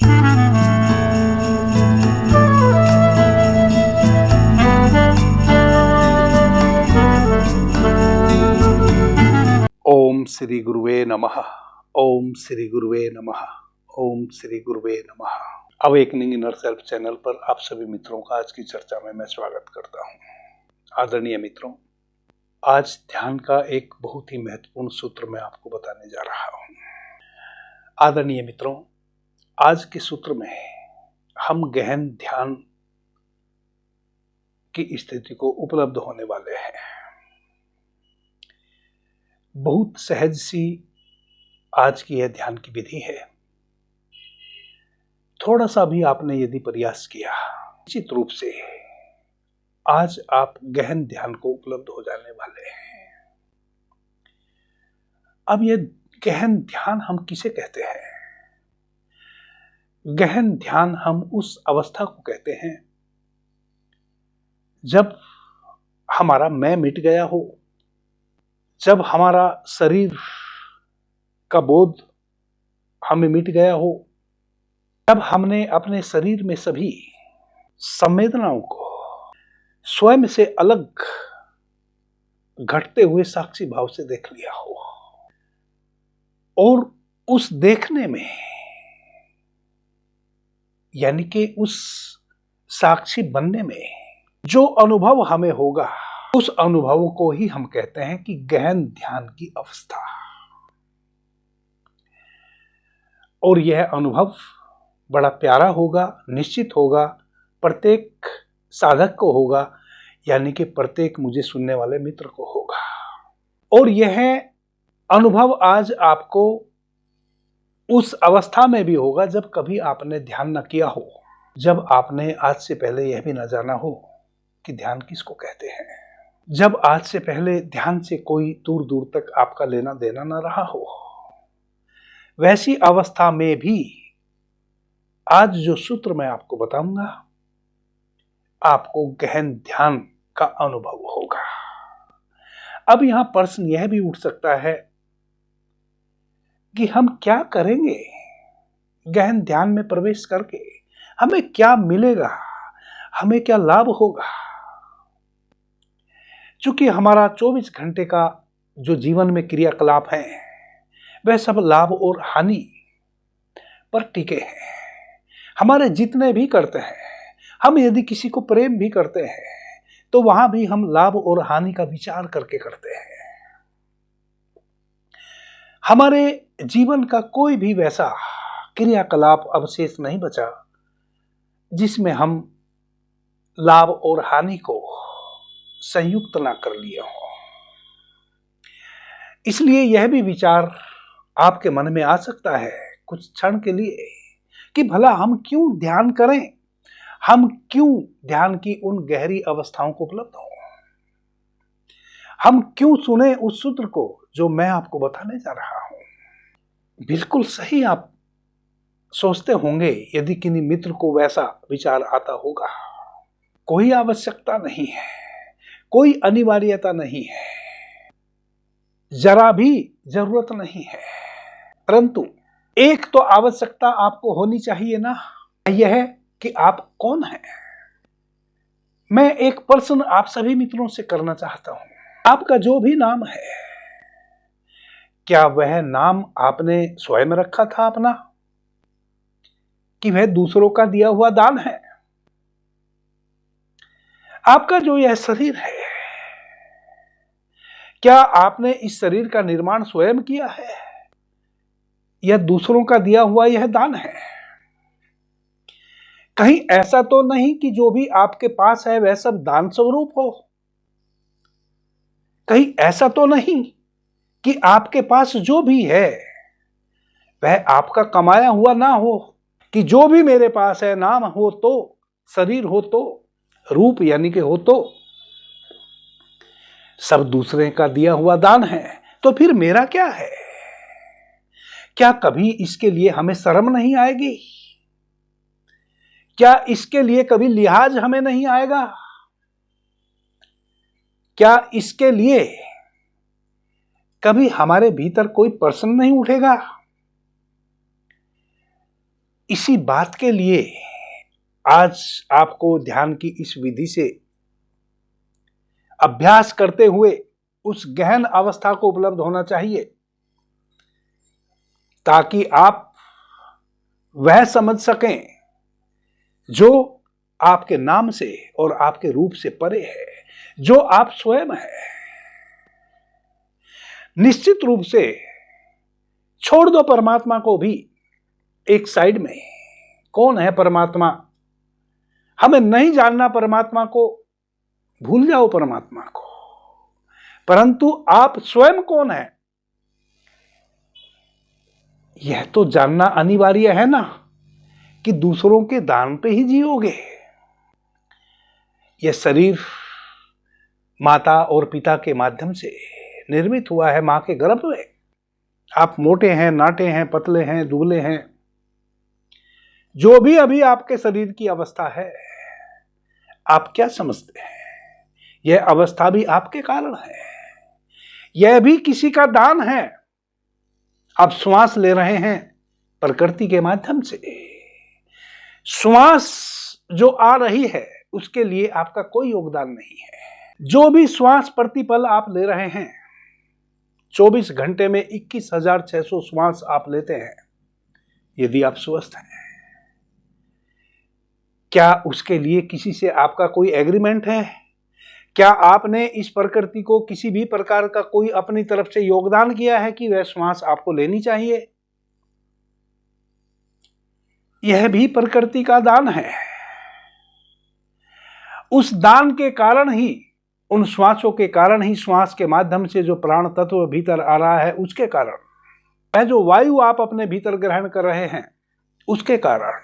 ओम श्री गुरुवे नमः। ओम श्री गुरुवे नमः। ओम श्री गुरुवे नमः। अवेकनिंग इनर सेल्फ चैनल पर आप सभी मित्रों का आज की चर्चा में मैं स्वागत करता हूं। आदरणीय मित्रों, आज ध्यान का एक बहुत ही महत्वपूर्ण सूत्र मैं आपको बताने जा रहा हूं। आदरणीय मित्रों, आज के सूत्र में हम गहन ध्यान की स्थिति को उपलब्ध होने वाले हैं। बहुत सहज सी आज की यह ध्यान की विधि है। थोड़ा सा भी आपने यदि प्रयास किया, निश्चित रूप से आज आप गहन ध्यान को उपलब्ध हो जाने वाले हैं। अब यह गहन ध्यान हम किसे कहते हैं? गहन ध्यान हम उस अवस्था को कहते हैं जब हमारा मैं मिट गया हो, जब हमारा शरीर का बोध हमें मिट गया हो, जब हमने अपने शरीर में सभी संवेदनाओं को स्वयं से अलग घटते हुए साक्षी भाव से देख लिया हो, और उस देखने में यानी कि उस साक्षी बनने में जो अनुभव हमें होगा, उस अनुभव को ही हम कहते हैं कि गहन ध्यान की अवस्था। और यह अनुभव बड़ा प्यारा होगा, निश्चित होगा, प्रत्येक साधक को होगा, यानी कि प्रत्येक मुझे सुनने वाले मित्र को होगा। और यह अनुभव आज आपको उस अवस्था में भी होगा जब कभी आपने ध्यान न किया हो, जब आपने आज से पहले यह भी न जाना हो कि ध्यान किसको कहते हैं, जब आज से पहले ध्यान से कोई दूर दूर तक आपका लेना देना न रहा हो। वैसी अवस्था में भी आज जो सूत्र मैं आपको बताऊंगा, आपको गहन ध्यान का अनुभव होगा। अब यहां प्रश्न यह भी उठ सकता है कि हम क्या करेंगे गहन ध्यान में प्रवेश करके, हमें क्या मिलेगा, हमें क्या लाभ होगा। चूंकि हमारा 24 घंटे का जो जीवन में क्रियाकलाप है वह सब लाभ और हानि पर टिके हैं। हमारे जितने भी करते हैं, हम यदि किसी को प्रेम भी करते हैं तो वहां भी हम लाभ और हानि का विचार करके करते हैं। हमारे जीवन का कोई भी वैसा क्रियाकलाप अवशेष नहीं बचा जिसमें हम लाभ और हानि को संयुक्त ना कर लिए हो। इसलिए यह भी विचार आपके मन में आ सकता है कुछ क्षण के लिए कि भला हम क्यों ध्यान करें, हम क्यों ध्यान की उन गहरी अवस्थाओं को उपलब्ध हो, हम क्यों सुने उस सूत्र को जो मैं आपको बताने जा रहा हूं। बिल्कुल सही आप सोचते होंगे, यदि किन्हीं मित्र को वैसा विचार आता होगा। कोई आवश्यकता नहीं है, कोई अनिवार्यता नहीं है, जरा भी जरूरत नहीं है, परंतु एक तो आवश्यकता आपको होनी चाहिए ना, यह है कि आप कौन हैं। मैं एक प्रश्न आप सभी मित्रों से करना चाहता हूं। आपका जो भी नाम है, क्या वह नाम आपने स्वयं रखा था अपना, कि वह दूसरों का दिया हुआ दान है? आपका जो यह शरीर है, क्या आपने इस शरीर का निर्माण स्वयं किया है या दूसरों का दिया हुआ यह दान है? कहीं ऐसा तो नहीं कि जो भी आपके पास है वह सब दान स्वरूप हो? कहीं ऐसा तो नहीं कि आपके पास जो भी है वह आपका कमाया हुआ ना हो, कि जो भी मेरे पास है, नाम हो तो, शरीर हो तो, रूप यानी कि हो तो, सब दूसरे का दिया हुआ दान है, तो फिर मेरा क्या है? क्या कभी इसके लिए हमें शर्म नहीं आएगी? क्या इसके लिए कभी लिहाज हमें नहीं आएगा? क्या इसके लिए कभी हमारे भीतर कोई प्रश्न नहीं उठेगा? इसी बात के लिए आज आपको ध्यान की इस विधि से अभ्यास करते हुए उस गहन अवस्था को उपलब्ध होना चाहिए, ताकि आप वह समझ सकें जो आपके नाम से और आपके रूप से परे है, जो आप स्वयं है। निश्चित रूप से छोड़ दो परमात्मा को भी एक साइड में। कौन है परमात्मा? हमें नहीं जानना परमात्मा को, भूल जाओ परमात्मा को। परंतु आप स्वयं कौन है, यह तो जानना अनिवार्य है ना, कि दूसरों के दान पे ही जियोगे। यह शरीर माता और पिता के माध्यम से निर्मित हुआ है, मां के गर्भ में। आप मोटे हैं, नाटे हैं, पतले हैं, दुबले हैं, जो भी अभी आपके शरीर की अवस्था है, आप क्या समझते हैं? यह अवस्था भी आपके कारण है, यह भी किसी का दान है। आप श्वास ले रहे हैं प्रकृति के माध्यम से। श्वास जो आ रही है उसके लिए आपका कोई योगदान नहीं है। जो भी श्वास प्रतिपल आप ले रहे हैं, 24 घंटे में 21,600 श्वास आप लेते हैं। यदि आप स्वस्थ हैं, क्या उसके लिए किसी से आपका कोई एग्रीमेंट है? क्या आपने इस प्रकृति को किसी भी प्रकार का कोई अपनी तरफ से योगदान किया है कि वह श्वास आपको लेनी चाहिए? यह भी प्रकृति का दान है। उस दान के कारण ही, उन श्वासों के कारण ही, श्वास के माध्यम से जो प्राण तत्व भीतर आ रहा है उसके कारण, वह जो वायु आप अपने भीतर ग्रहण कर रहे हैं उसके कारण,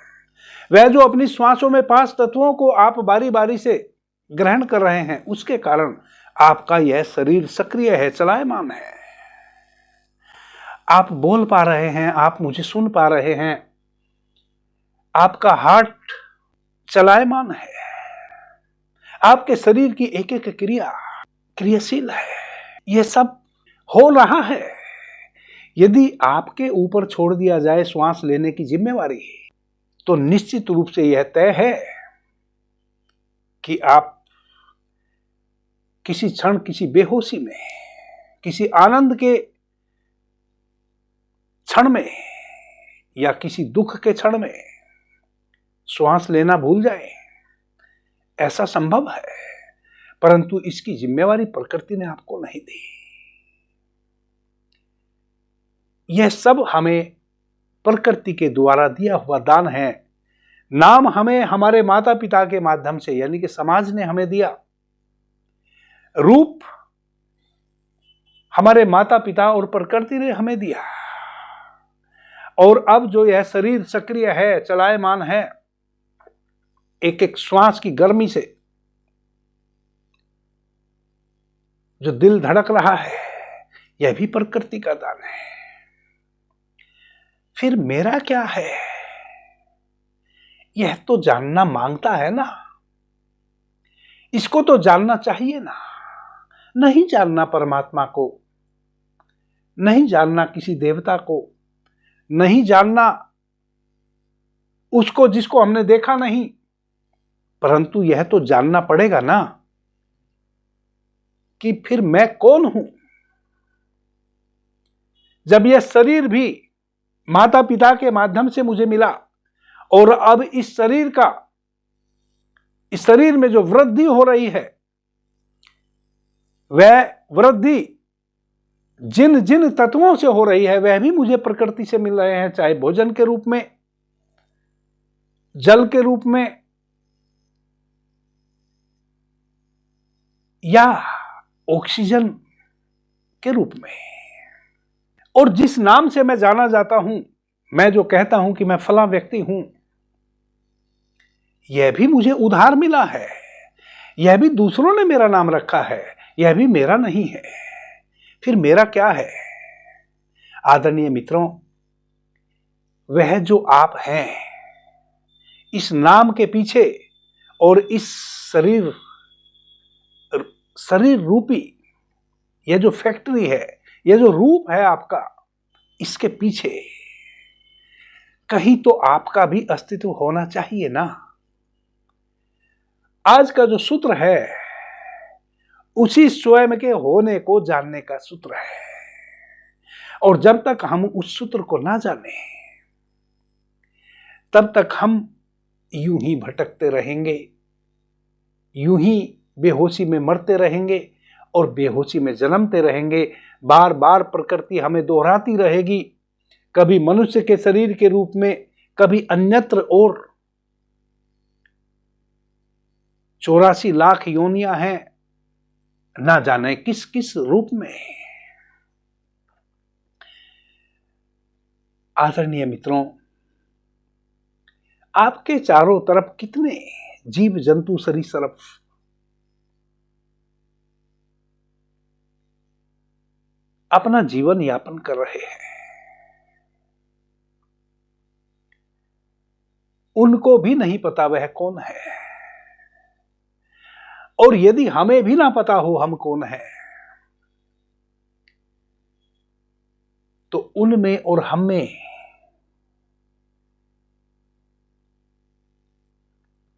वह जो अपनी श्वासों में 5 तत्वों को आप बारी बारी से ग्रहण कर रहे हैं उसके कारण आपका यह शरीर सक्रिय है, चलायमान है। आप बोल पा रहे हैं, आप मुझे सुन पा रहे हैं, आपका हार्ट चलायमान है, आपके शरीर की एक एक क्रिया क्रियाशील है। यह सब हो रहा है। यदि आपके ऊपर छोड़ दिया जाए श्वास लेने की जिम्मेवारी, तो निश्चित रूप से यह तय है कि आप किसी क्षण, किसी बेहोशी में, किसी आनंद के क्षण में या किसी दुख के क्षण में श्वास लेना भूल जाए। ऐसा संभव है, परंतु इसकी जिम्मेवारी प्रकृति ने आपको नहीं दी। यह सब हमें प्रकृति के द्वारा दिया हुआ दान है। नाम हमें हमारे माता पिता के माध्यम से, यानी कि समाज ने हमें दिया। रूप हमारे माता पिता और प्रकृति ने हमें दिया। और अब जो यह शरीर सक्रिय है, चलायमान है, एक एक श्वास की गर्मी से जो दिल धड़क रहा है, यह भी प्रकृति का दान है। फिर मेरा क्या है, यह तो जानना मांगता है ना। इसको तो जानना चाहिए ना। नहीं जानना परमात्मा को, नहीं जानना किसी देवता को, नहीं जानना उसको जिसको हमने देखा नहीं, परंतु यह तो जानना पड़ेगा ना कि फिर मैं कौन हूं। जब यह शरीर भी माता पिता के माध्यम से मुझे मिला और अब इस शरीर में जो वृद्धि हो रही है, वह वृद्धि जिन जिन तत्वों से हो रही है वह भी मुझे प्रकृति से मिल रहे हैं, चाहे भोजन के रूप में, जल के रूप में, या ऑक्सीजन के रूप में। और जिस नाम से मैं जाना जाता हूं, मैं जो कहता हूं कि मैं फला व्यक्ति हूं, यह भी मुझे उधार मिला है। यह भी दूसरों ने मेरा नाम रखा है, यह भी मेरा नहीं है। फिर मेरा क्या है? आदरणीय मित्रों, वह जो आप हैं, इस नाम के पीछे और इस शरीर रूपी यह जो फैक्ट्री है, यह जो रूप है आपका, इसके पीछे कहीं तो आपका भी अस्तित्व होना चाहिए ना। आज का जो सूत्र है उसी स्वयं के होने को जानने का सूत्र है, और जब तक हम उस सूत्र को ना जाने तब तक हम यूं ही भटकते रहेंगे, यूं ही बेहोशी में मरते रहेंगे और बेहोशी में जन्मते रहेंगे। बार बार प्रकृति हमें दोहराती रहेगी, कभी मनुष्य के शरीर के रूप में, कभी अन्यत्र, और 84 लाख योनियां हैं, ना जाने किस किस रूप में। आदरणीय मित्रों, आपके चारों तरफ कितने जीव जंतु सरीसृप अपना जीवन यापन कर रहे हैं। उनको भी नहीं पता वह कौन है, और यदि हमें भी ना पता हो हम कौन है, तो उनमें और हम में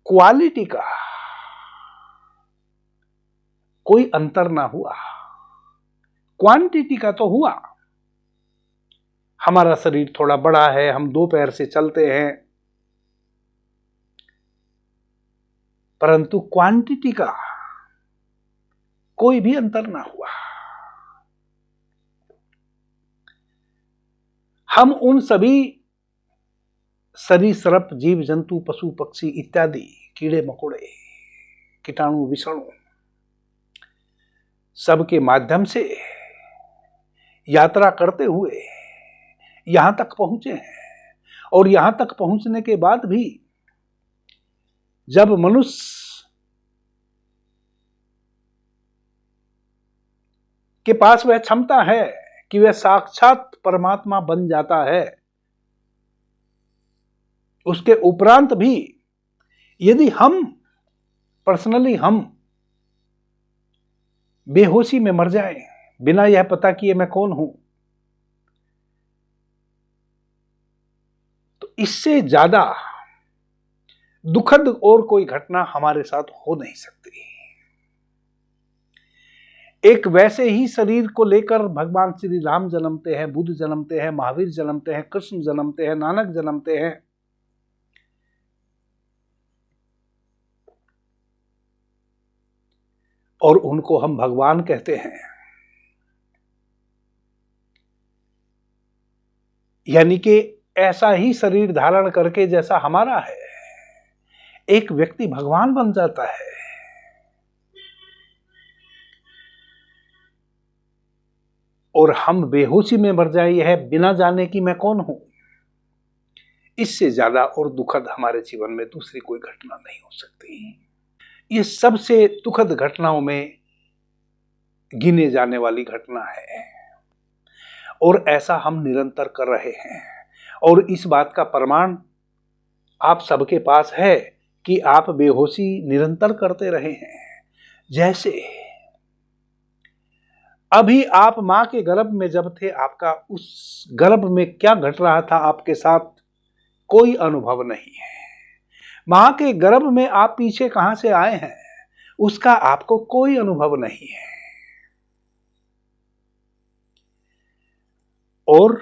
क्वालिटी का कोई अंतर ना हुआ, क्वांटिटी का तो हुआ। हमारा शरीर थोड़ा बड़ा है, हम 2 पैर से चलते हैं, परंतु क्वांटिटी का कोई भी अंतर ना हुआ। हम उन सभी सरीसृप, जीव जंतु, पशु पक्षी इत्यादि, कीड़े मकोड़े, कीटाणु विषाणु, सबके माध्यम से यात्रा करते हुए यहां तक पहुंचे हैं। और यहां तक पहुंचने के बाद भी जब मनुष्य के पास वह क्षमता है कि वह साक्षात परमात्मा बन जाता है, उसके उपरांत भी यदि हम पर्सनली हम बेहोशी में मर जाएं बिना यह पता किए मैं कौन हूं, तो इससे ज्यादा दुखद और कोई घटना हमारे साथ हो नहीं सकती। एक वैसे ही शरीर को लेकर भगवान श्री राम जन्मते हैं, बुद्ध जन्मते हैं, महावीर जन्मते हैं, कृष्ण जन्मते हैं, नानक जन्मते हैं, और उनको हम भगवान कहते हैं। यानी कि ऐसा ही शरीर धारण करके जैसा हमारा है, एक व्यक्ति भगवान बन जाता है। और हम बेहोशी में मर जाए यह बिना जाने कि मैं कौन हूं। इससे ज्यादा और दुखद हमारे जीवन में दूसरी कोई घटना नहीं हो सकती। ये सबसे दुखद घटनाओं में गिने जाने वाली घटना है, और ऐसा हम निरंतर कर रहे हैं। और इस बात का प्रमाण आप सबके पास है कि आप बेहोशी निरंतर करते रहे हैं। जैसे अभी आप मां के गर्भ में जब थे, आपका उस गर्भ में क्या घट रहा था आपके साथ कोई अनुभव नहीं है। मां के गर्भ में आप पीछे कहां से आए हैं उसका आपको कोई अनुभव नहीं है। और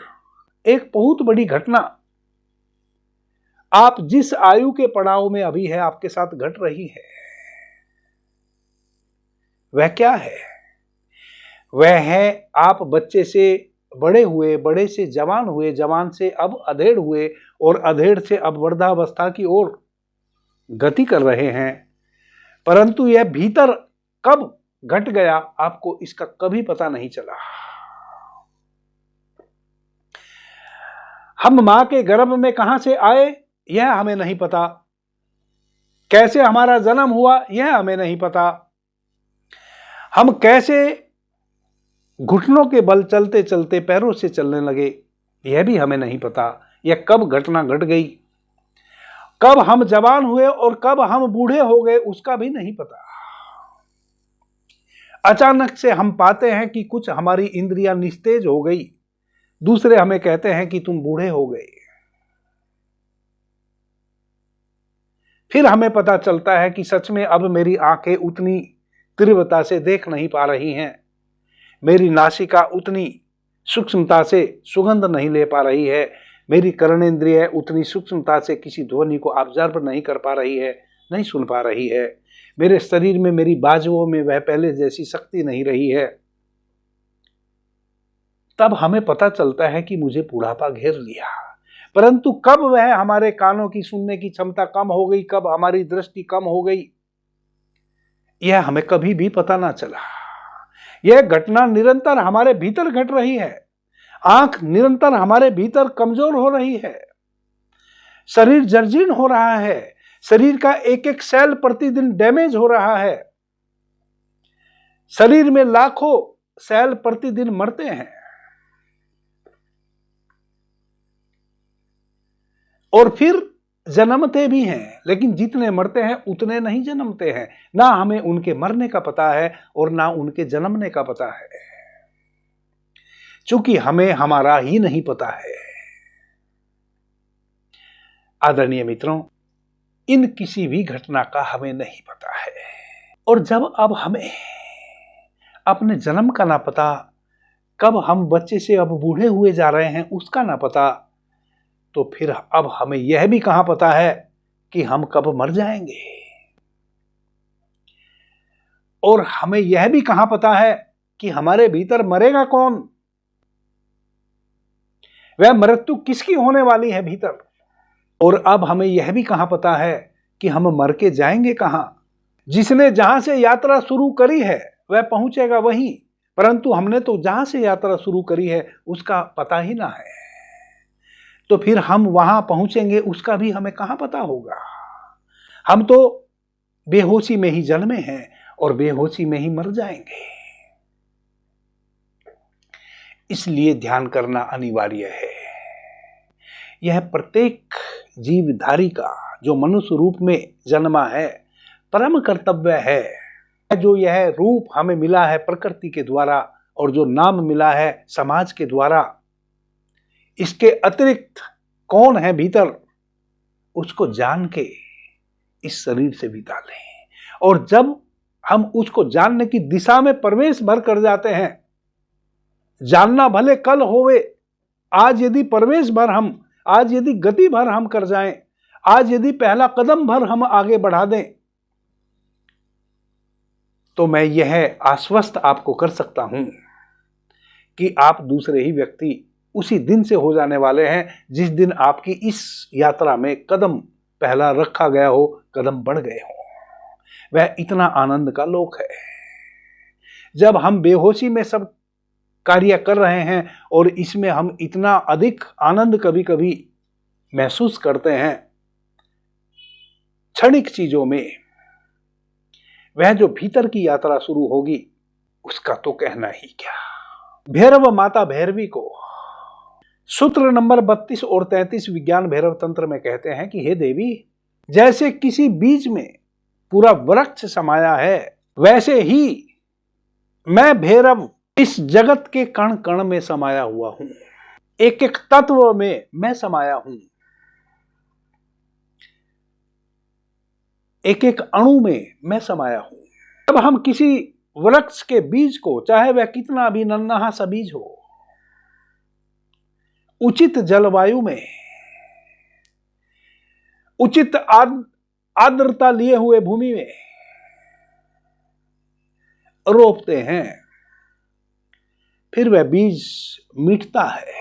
एक बहुत बड़ी घटना आप जिस आयु के पड़ाव में अभी है आपके साथ घट रही है, वह क्या है? वह है आप बच्चे से बड़े हुए, बड़े से जवान हुए, जवान से अब अधेड़ हुए, और अधेड़ से अब वृद्धावस्था की ओर गति कर रहे हैं। परंतु यह भीतर कब घट गया आपको इसका कभी पता नहीं चला। हम मां के गर्भ में कहां से आए यह हमें नहीं पता, कैसे हमारा जन्म हुआ यह हमें नहीं पता, हम कैसे घुटनों के बल चलते चलते पैरों से चलने लगे यह भी हमें नहीं पता। यह कब घटना घट गई, कब हम जवान हुए और कब हम बूढ़े हो गए उसका भी नहीं पता। अचानक से हम पाते हैं कि कुछ हमारी इंद्रियां निस्तेज हो गई, दूसरे हमें कहते हैं कि तुम बूढ़े हो गए। फिर हमें पता चलता है कि सच में अब मेरी आंखें उतनी तीव्रता से देख नहीं पा रही हैं, मेरी नासिका उतनी सूक्ष्मता से सुगंध नहीं ले पा रही है, मेरी कर्णेंद्रिय उतनी सूक्ष्मता से किसी ध्वनि को ऑब्जर्व नहीं कर पा रही है, नहीं सुन पा रही है, मेरे शरीर में, मेरी बाजुओं में वह पहले जैसी शक्ति नहीं रही है। तब हमें पता चलता है कि मुझे बुढ़ापा घेर लिया। परंतु कब वह हमारे कानों की सुनने की क्षमता कम हो गई, कब हमारी दृष्टि कम हो गई, यह हमें कभी भी पता ना चला। यह घटना निरंतर हमारे भीतर घट रही है। आंख निरंतर हमारे भीतर कमजोर हो रही है, शरीर जर्जीर्ण हो रहा है, शरीर का एक एक सेल प्रतिदिन डैमेज हो रहा है, शरीर में लाखों सेल प्रतिदिन मरते हैं और फिर जन्मते भी हैं, लेकिन जितने मरते हैं उतने नहीं जन्मते हैं। ना हमें उनके मरने का पता है और ना उनके जन्मने का पता है, क्योंकि हमें हमारा ही नहीं पता है। आदरणीय मित्रों, इन किसी भी घटना का हमें नहीं पता है, और जब अब हमें अपने जन्म का ना पता, कब हम बच्चे से अब बूढ़े हुए जा रहे हैं उसका ना पता, तो फिर अब हमें यह भी कहां पता है कि हम कब मर जाएंगे, और हमें यह भी कहां पता है कि हमारे भीतर मरेगा कौन, वह मृत्यु किसकी होने वाली है भीतर। और अब हमें यह भी कहां पता है कि हम मर के जाएंगे कहां। जिसने जहां से यात्रा शुरू करी है वह पहुंचेगा वहीं, परंतु हमने तो जहां से यात्रा शुरू करी है उसका पता ही ना है, तो फिर हम वहां पहुंचेंगे उसका भी हमें कहां पता होगा। हम तो बेहोशी में ही जन्मे हैं और बेहोशी में ही मर जाएंगे। इसलिए ध्यान करना अनिवार्य है। यह प्रत्येक जीवधारी का जो मनुष्य रूप में जन्मा है परम कर्तव्य है। जो यह रूप हमें मिला है प्रकृति के द्वारा और जो नाम मिला है समाज के द्वारा, इसके अतिरिक्त कौन है भीतर, उसको जान के इस शरीर से विदा लें। और जब हम उसको जानने की दिशा में प्रवेश भर कर जाते हैं, जानना भले कल होवे, आज यदि प्रवेश भर हम, आज यदि गति भर हम कर जाएं, आज यदि पहला कदम भर हम आगे बढ़ा दें, तो मैं यह आश्वस्त आपको कर सकता हूं कि आप दूसरे ही व्यक्ति उसी दिन से हो जाने वाले हैं जिस दिन आपकी इस यात्रा में कदम पहला रखा गया हो, कदम बढ़ गए हो। वह इतना आनंद का लोक है। जब हम बेहोशी में सब कार्य कर रहे हैं और इसमें हम इतना अधिक आनंद कभी कभी महसूस करते हैं क्षणिक चीजों में, वह जो भीतर की यात्रा शुरू होगी उसका तो कहना ही क्या। भैरव माता भैरवी को सूत्र नंबर 32 और 33 विज्ञान भैरव तंत्र में कहते हैं कि हे देवी, जैसे किसी बीज में पूरा वृक्ष समाया है, वैसे ही मैं भैरव इस जगत के कण कण में समाया हुआ हूं, एक एक तत्व में मैं समाया हूं, एक एक अणु में मैं समाया हूं। जब हम किसी वृक्ष के बीज को, चाहे वह कितना भी नन्हा सा बीज हो, उचित जलवायु में, उचित आर्द्रता लिए हुए भूमि में रोपते हैं, फिर वह बीज मिटता है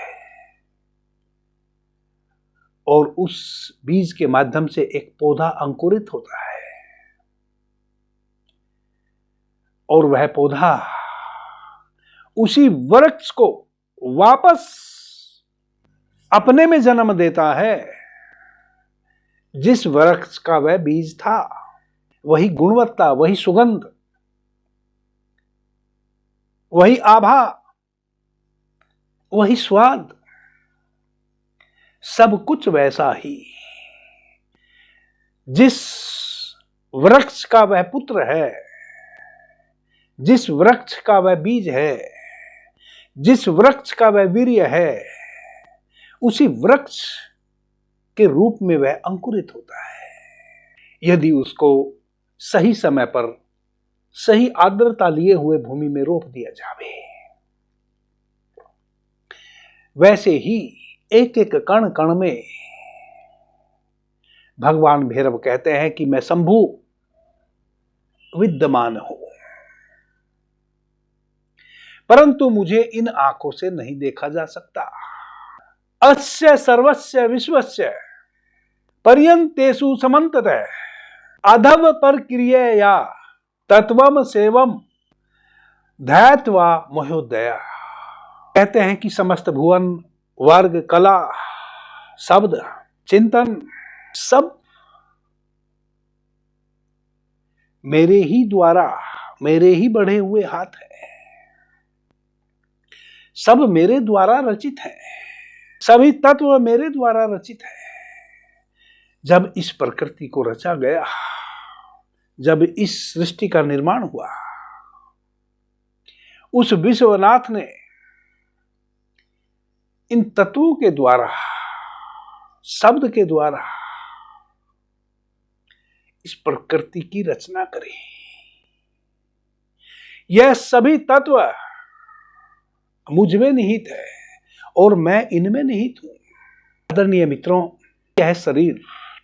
और उस बीज के माध्यम से एक पौधा अंकुरित होता है, और वह पौधा उसी वृक्ष को वापस अपने में जन्म देता है जिस वृक्ष का वह बीज था। वही गुणवत्ता, वही सुगंध, वही आभा, वही स्वाद, सब कुछ वैसा ही। जिस वृक्ष का वह पुत्र है, जिस वृक्ष का वह बीज है, जिस वृक्ष का वह वीर्य है, उसी वृक्ष के रूप में वह अंकुरित होता है। यदि उसको सही समय पर सही आर्द्रता लिए हुए भूमि में रोप दिया जावे। वैसे ही एक एक कण कण में भगवान भैरव कहते हैं कि मैं शंभु विद्यमान हूं, परंतु मुझे इन आंखों से नहीं देखा जा सकता। अस्य सर्वस्य विश्वस्य पर्यंतेषु समन्ततः अधव परक्रियया तत्वम सेवम ध्यात्वा मोहोदया। कहते हैं कि समस्त भुवन, वर्ग, कला, शब्द, चिंतन सब मेरे ही द्वारा, मेरे ही बढ़े हुए हाथ है, सब मेरे द्वारा रचित है, सभी तत्व मेरे द्वारा रचित है। जब इस प्रकृति को रचा गया, जब इस सृष्टि का निर्माण हुआ, उस विश्वनाथ ने इन तत्वों के द्वारा, शब्द के द्वारा इस प्रकृति की रचना करी। यह सभी तत्व मुझ में निहित है और मैं इनमें निहित हूं। आदरणीय मित्रों, यह शरीर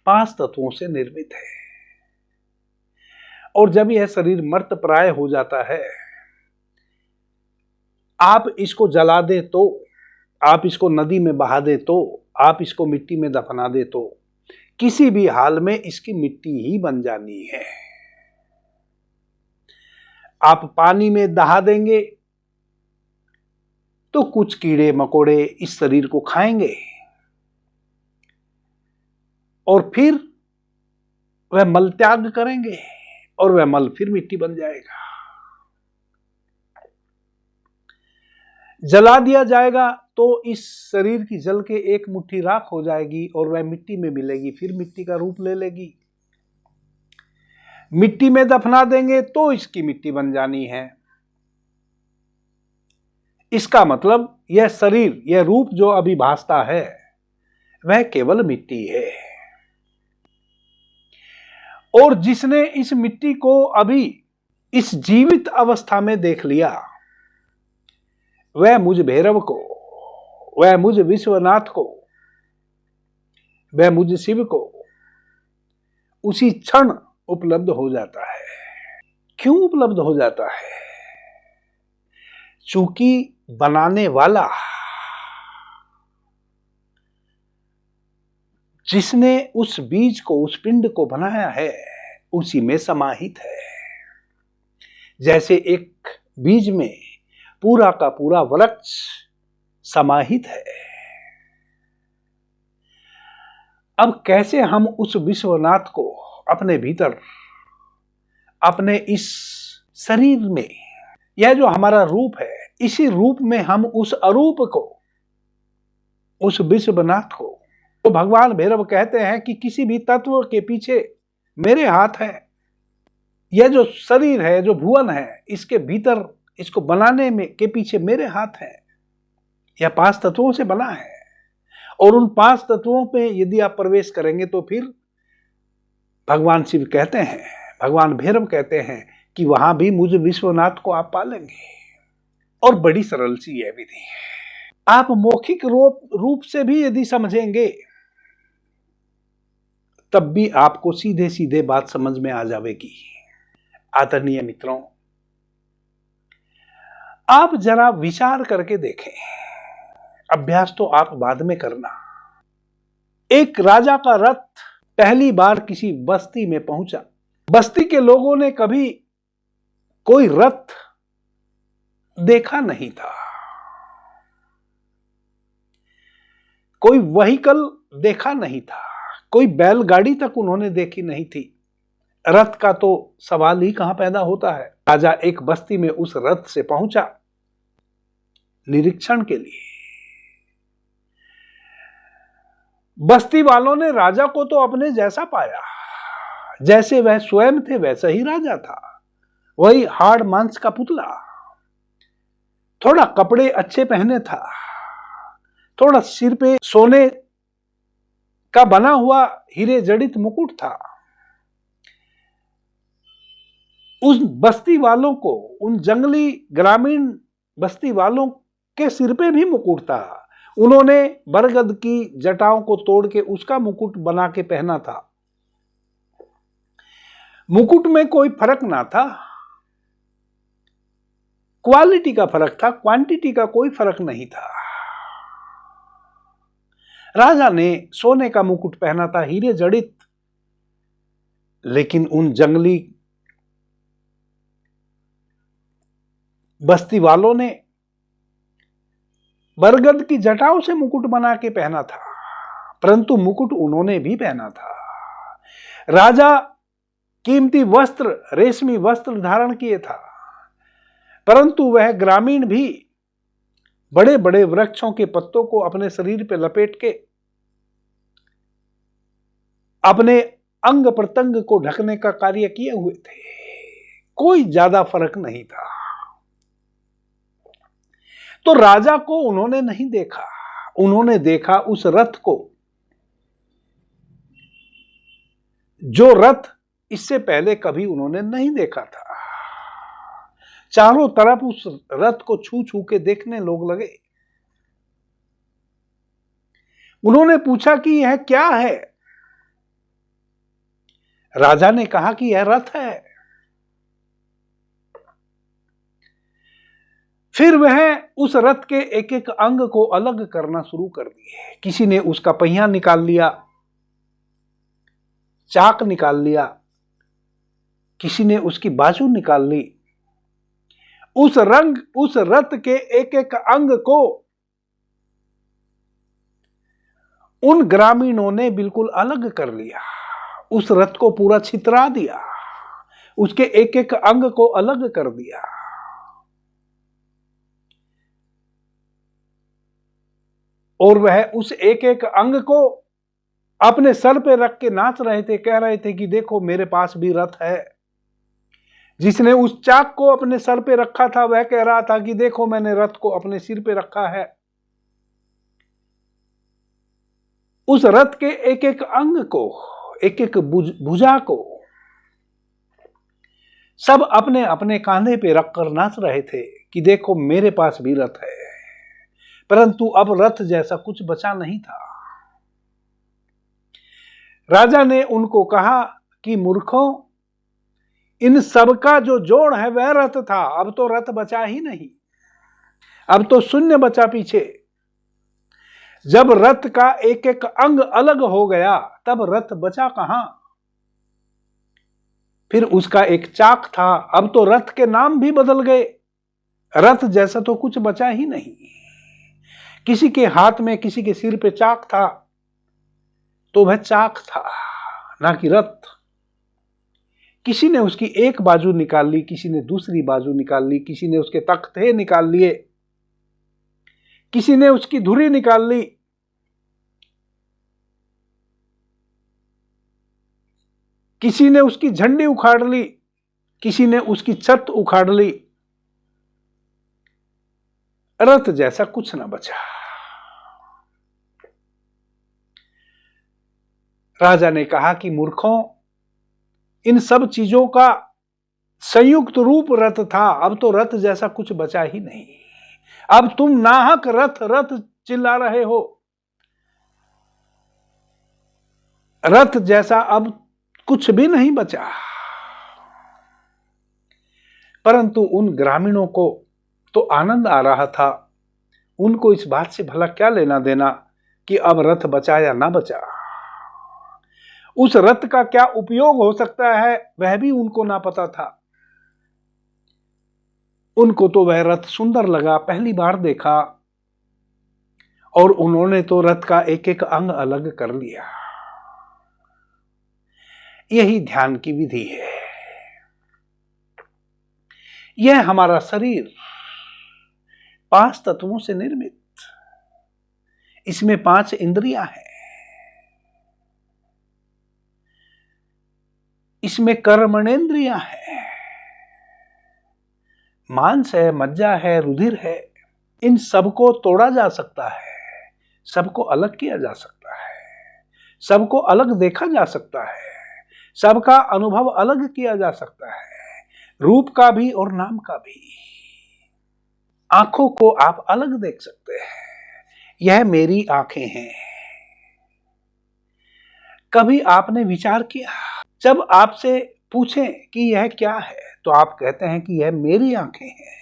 5 तत्वों से निर्मित है और जब यह शरीर मर्त प्राय हो जाता है, आप इसको जला दे तो, आप इसको नदी में बहा दे तो, आप इसको मिट्टी में दफना दे तो किसी भी हाल में इसकी मिट्टी ही बन जानी है। आप पानी में दहा देंगे तो कुछ कीड़े मकोड़े इस शरीर को खाएंगे और फिर वह मल त्याग करेंगे और वह मल फिर मिट्टी बन जाएगा। जला दिया जाएगा तो इस शरीर की जल के एक मुट्ठी राख हो जाएगी और वह मिट्टी में मिलेगी, फिर मिट्टी का रूप ले लेगी। मिट्टी में दफना देंगे तो इसकी मिट्टी बन जानी है। इसका मतलब यह शरीर, यह रूप जो अभी भासता है, वह केवल मिट्टी है। और जिसने इस मिट्टी को अभी इस जीवित अवस्था में देख लिया, वह मुझ भैरव को, वह मुझ विश्वनाथ को, वह मुझ शिव को उसी क्षण उपलब्ध हो जाता है। क्यों उपलब्ध हो जाता है? चूंकि बनाने वाला, जिसने उस बीज को, उस पिंड को बनाया है, उसी में समाहित है। जैसे एक बीज में पूरा का पूरा वृक्ष समाहित है। अब कैसे हम उस विश्वनाथ को अपने भीतर, अपने इस शरीर में, यह जो हमारा रूप है, इसी रूप में हम उस अरूप को, उस विश्वनाथ को, तो भगवान भैरव कहते हैं कि किसी भी तत्व के पीछे मेरे हाथ है। यह जो शरीर है, जो भुवन है, इसके भीतर, इसको बनाने में के पीछे मेरे हाथ है। यह 5 तत्वों से बना है और उन 5 तत्वों पे यदि आप प्रवेश करेंगे तो फिर भगवान शिव कहते हैं, भगवान भैरव कहते हैं कि वहां भी मुझ विश्वनाथ को आप पालेंगे। और बड़ी सरल सी यह विधि है। आप मौखिक रूप से भी यदि समझेंगे तब भी आपको सीधे सीधे बात समझ में आ जाएगी। आदरणीय मित्रों, आप जरा विचार करके देखें, अभ्यास तो आप बाद में करना। एक राजा का रथ पहली बार किसी बस्ती में पहुंचा। बस्ती के लोगों ने कभी कोई रथ देखा नहीं था, कोई व्हीकल देखा नहीं था, कोई बैलगाड़ी तक उन्होंने देखी नहीं थी। रथ का तो सवाल ही कहां पैदा होता है। राजा एक बस्ती में उस रथ से पहुंचा निरीक्षण के लिए। बस्ती वालों ने राजा को तो अपने जैसा पाया, जैसे वह स्वयं थे वैसा ही राजा था, वही हाड़ मांस का पुतला। थोड़ा कपड़े अच्छे पहने था, थोड़ा सिर पे सोने का बना हुआ हीरे जड़ित मुकुट था, उन बस्ती वालों को, उन जंगली ग्रामीण बस्ती वालों के सिर पे भी मुकुट था। उन्होंने बरगद की जटाओं को तोड़ के उसका मुकुट बना के पहना था। मुकुट में कोई फर्क ना था, क्वालिटी का फर्क था, क्वांटिटी का कोई फर्क नहीं था। राजा ने सोने का मुकुट पहना था, हीरे जड़ित, लेकिन उन जंगली बस्ती वालों ने बरगद की जटाओं से मुकुट बना के पहना था, परंतु मुकुट उन्होंने भी पहना था। राजा कीमती वस्त्र, रेशमी वस्त्र धारण किए था, परंतु वह ग्रामीण भी बड़े बड़े वृक्षों के पत्तों को अपने शरीर पर लपेट के अपने अंग प्रत्यंग को ढकने का कार्य किए हुए थे। कोई ज्यादा फर्क नहीं था। तो राजा को उन्होंने नहीं देखा, उन्होंने देखा उस रथ को, जो रथ इससे पहले कभी उन्होंने नहीं देखा था। चारों तरफ उस रथ को छू छू के देखने लोग लगे। उन्होंने पूछा कि यह क्या है? राजा ने कहा कि यह रथ है। फिर वह उस रथ के एक एक अंग को अलग करना शुरू कर दिए। किसी ने उसका पहिया निकाल लिया, चाक निकाल लिया, किसी ने उसकी बाजू निकाल ली। उस रथ के एक एक अंग को उन ग्रामीणों ने बिल्कुल अलग कर लिया। उस रथ को पूरा छितरा दिया, उसके एक एक अंग को अलग कर दिया। और वह उस एक एक अंग को अपने सर पे रख के नाच रहे थे, कह रहे थे कि देखो मेरे पास भी रथ है। जिसने उस चाक को अपने सर पे रखा था वह कह रहा था कि देखो मैंने रथ को अपने सिर पे रखा है। उस रथ के एक एक अंग को, एक एक भुजा को सब अपने अपने कांधे पे रखकर नाच रहे थे कि देखो मेरे पास भी रथ है। परंतु अब रथ जैसा कुछ बचा नहीं था। राजा ने उनको कहा कि मूर्खों, इन सब का जो जोड़ है वह रथ था, अब तो रथ बचा ही नहीं, अब तो शून्य बचा पीछे। जब रथ का एक एक अंग अलग हो गया तब रथ बचा कहां? फिर उसका एक चाक था, अब तो रथ के नाम भी बदल गए, रथ जैसा तो कुछ बचा ही नहीं। किसी के हाथ में, किसी के सिर पे चाक था तो वह चाक था, ना कि रथ। किसी ने उसकी एक बाजू निकाल ली, किसी ने दूसरी बाजू निकाल ली, किसी ने उसके तख्ते निकाल लिए, किसी ने उसकी धुरी निकाल ली, किसी ने उसकी झंडी उखाड़ ली, किसी ने उसकी छत उखाड़ ली। रथ जैसा कुछ ना बचा। राजा ने कहा कि मूर्खों, इन सब चीजों का संयुक्त रूप रथ था, अब तो रथ जैसा कुछ बचा ही नहीं। अब तुम नाहक रथ रथ चिल्ला रहे हो, रथ जैसा अब कुछ भी नहीं बचा। परंतु उन ग्रामीणों को तो आनंद आ रहा था, उनको इस बात से भला क्या लेना देना कि अब रथ बचा या ना बचा। उस रथ का क्या उपयोग हो सकता है वह भी उनको ना पता था। उनको तो वह रथ सुंदर लगा, पहली बार देखा, और उन्होंने तो रथ का एक एक अंग अलग कर लिया। यही ध्यान की विधि है। यह हमारा शरीर 5 तत्वों से निर्मित, इसमें 5 इंद्रियां हैं, इसमें कर्मणेंद्रियां हैं, मांस है, मज्जा है, रुधिर है। इन सबको तोड़ा जा सकता है, सबको अलग किया जा सकता है, सबको अलग देखा जा सकता है, सबका अनुभव अलग किया जा सकता है। रूप का भी और नाम का भी। आंखों को आप अलग देख सकते हैं, यह मेरी आंखें हैं। कभी आपने विचार किया, जब आपसे पूछें कि यह क्या है तो आप कहते हैं कि यह मेरी आंखें हैं,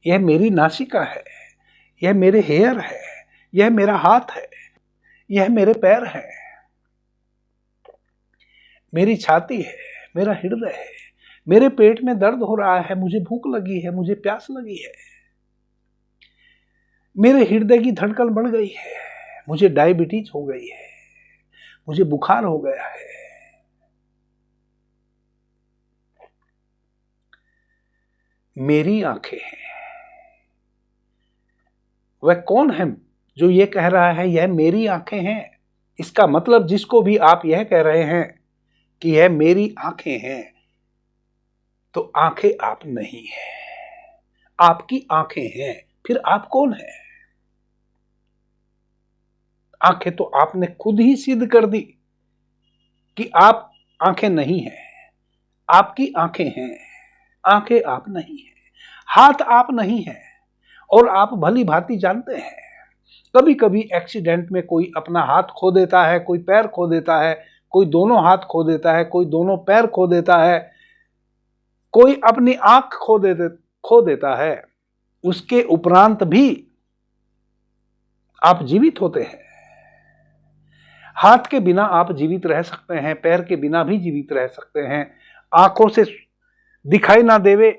यह मेरी नासिका है, यह मेरे हेयर है, यह मेरा हाथ है, यह मेरे पैर है, मेरी छाती है, मेरा हृदय है, मेरे पेट में दर्द हो रहा है, मुझे भूख लगी है, मुझे प्यास लगी है, मेरे हृदय की धड़कन बढ़ गई है, मुझे डायबिटीज हो गई है, मुझे बुखार हो गया है। मेरी आंखें हैं। वह कौन है जो ये कह रहा है यह मेरी आंखें हैं? इसका मतलब जिसको भी आप यह कह रहे हैं कि यह मेरी आंखें हैं, तो आंखें आप नहीं हैं, आपकी आंखें हैं। फिर आप कौन हैं? आंखें तो आपने खुद ही सिद्ध कर दी कि आप आंखें नहीं हैं, आपकी आंखें हैं, आंखें आप नहीं हैं, हाथ आप नहीं हैं। और आप भली भांति जानते हैं, कभी कभी एक्सीडेंट में कोई अपना हाथ खो देता है, कोई पैर खो देता है, कोई दोनों हाथ खो देता है, कोई दोनों पैर खो देता है, कोई अपनी आंख खो देता है। उसके उपरांत भी आप जीवित होते हैं। हाथ के बिना आप जीवित रह सकते हैं, पैर के बिना भी जीवित रह सकते हैं, आंखों से दिखाई ना देवे,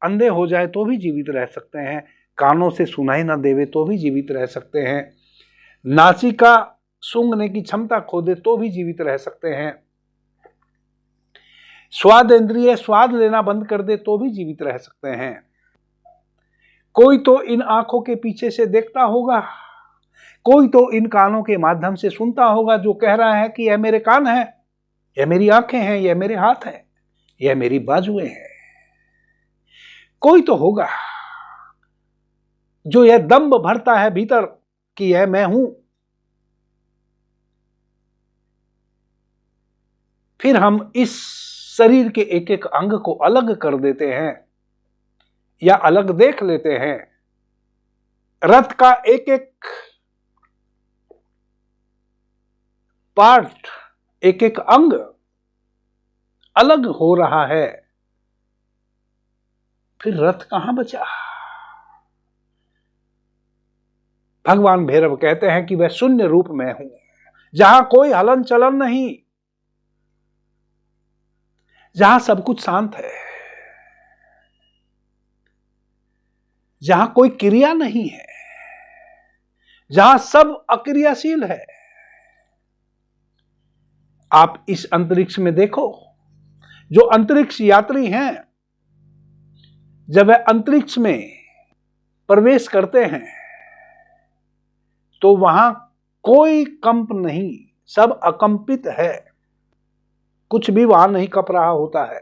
अंधे हो जाए तो भी जीवित रह सकते हैं, कानों से सुनाई ना देवे तो भी जीवित रह सकते हैं, नासिका सूंघने की क्षमता खो दे तो भी जीवित रह सकते हैं, स्वाद इंद्रिय स्वाद लेना बंद कर दे तो भी जीवित रह सकते हैं। कोई तो इन आंखों के पीछे से देखता होगा, कोई तो इन कानों के माध्यम से सुनता होगा, जो कह रहा है कि यह मेरे कान है, यह मेरी आंखें हैं, यह मेरे हाथ हैं, यह मेरी बाजुएं हैं। कोई तो होगा जो यह दंभ भरता है भीतर कि यह मैं हूं। फिर हम इस शरीर के एक एक अंग को अलग कर देते हैं या अलग देख लेते हैं। रथ का एक एक पार्ट, एक एक अंग अलग हो रहा है, फिर रथ कहां बचा? भगवान भैरव कहते हैं कि वह शून्य रूप में हूं, जहां कोई हलन चलन नहीं, जहां सब कुछ शांत है, जहां कोई क्रिया नहीं है, जहां सब अक्रियाशील है। आप इस अंतरिक्ष में देखो, जो अंतरिक्ष यात्री हैं, जब वह अंतरिक्ष में प्रवेश करते हैं तो वहां कोई कंप नहीं, सब अकंपित है, कुछ भी वहां नहीं कप रहा होता है,